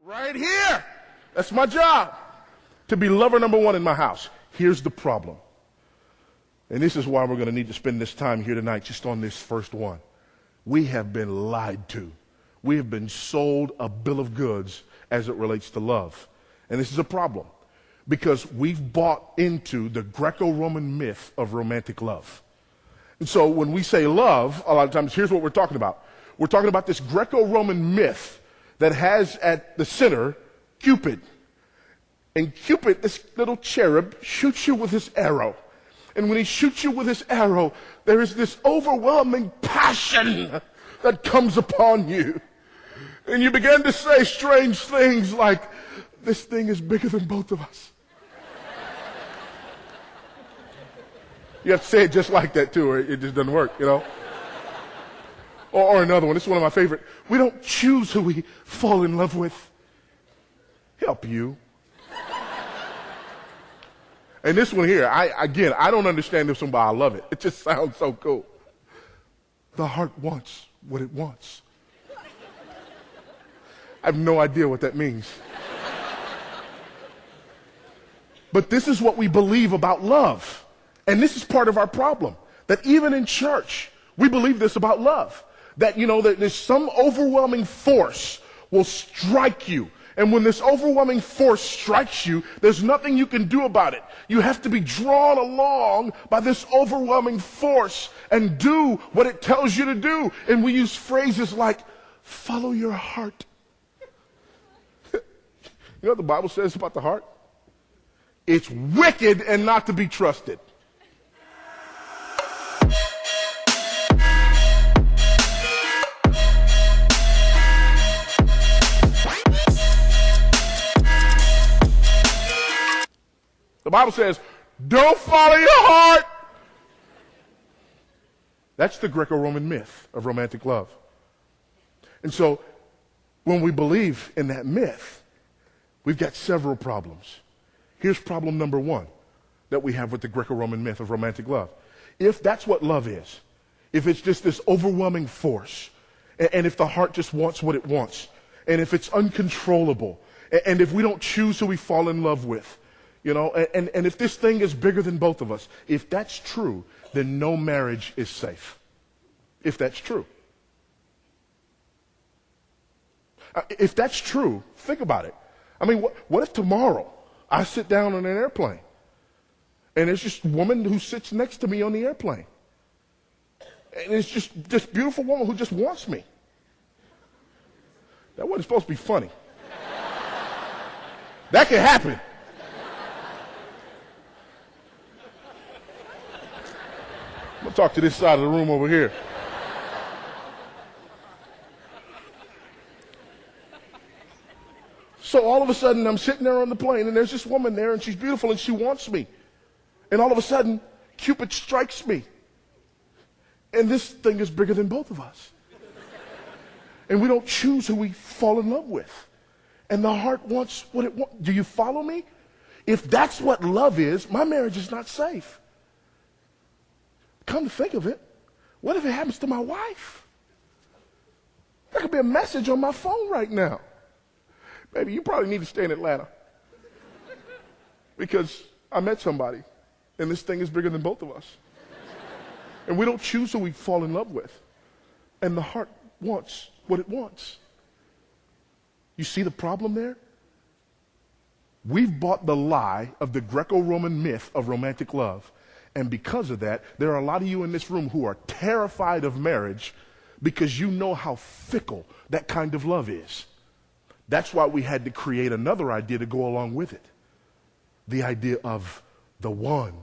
Right here. That's my job. To be lover number one in my house. Here's the problem. And this is why we're going to need to spend this time here tonight just on this first one. We have been lied to. We have been sold a bill of goods as it relates to love. And this is a problem because we've bought into the Greco-Roman myth of romantic love. And so when we say love, a lot of times, here's what we're talking about. We're talking about this Greco-Roman myth that has at the center Cupid. And Cupid, this little cherub, shoots you with his arrow. And when he shoots you with his arrow, there is this overwhelming passion that comes upon you. And you begin to say strange things like, this thing is bigger than both of us. You have to say it just like that too, or it just doesn't work, you know. Or another one, this is one of my favorite. We don't choose who we fall in love with. Help you. And this one here, I don't understand this one, but I love it. It just sounds so cool. The heart wants what it wants. I have no idea what that means. But this is what we believe about love. And this is part of our problem. That even in church, we believe this about love. That, you know, that there's some overwhelming force will strike you. And when this overwhelming force strikes you, there's nothing you can do about it. You have to be drawn along by this overwhelming force and do what it tells you to do. And we use phrases like, follow your heart. You know what the Bible says about the heart? It's wicked and not to be trusted. The Bible says, don't follow your heart. That's the Greco-Roman myth of romantic love. And so when we believe in that myth, we've got several problems. Here's problem number one that we have with the Greco-Roman myth of romantic love. If that's what love is, if it's just this overwhelming force, and if the heart just wants what it wants, and if it's uncontrollable, and if we don't choose who we fall in love with, you know, and if this thing is bigger than both of us, if that's true, then no marriage is safe. If that's true. If that's true, think about it. I mean, what if tomorrow I sit down on an airplane and there's just a woman who sits next to me on the airplane? And it's just this beautiful woman who just wants me. That wasn't supposed to be funny. That can happen. I'm going to talk to this side of the room over here. So all of a sudden, I'm sitting there on the plane, and there's this woman there, and she's beautiful, and she wants me. And all of a sudden, Cupid strikes me. And this thing is bigger than both of us. And we don't choose who we fall in love with. And the heart wants what it wants. Do you follow me? If that's what love is, my marriage is not safe. Come to think of it, what if it happens to my wife? There could be a message on my phone right now. Baby, you probably need to stay in Atlanta. Because I met somebody, and this thing is bigger than both of us. And we don't choose who we fall in love with. And the heart wants what it wants. You see the problem there? We've bought the lie of the Greco-Roman myth of romantic love. And because of that, there are a lot of you in this room who are terrified of marriage because you know how fickle that kind of love is. That's why we had to create another idea to go along with it. The idea of the one.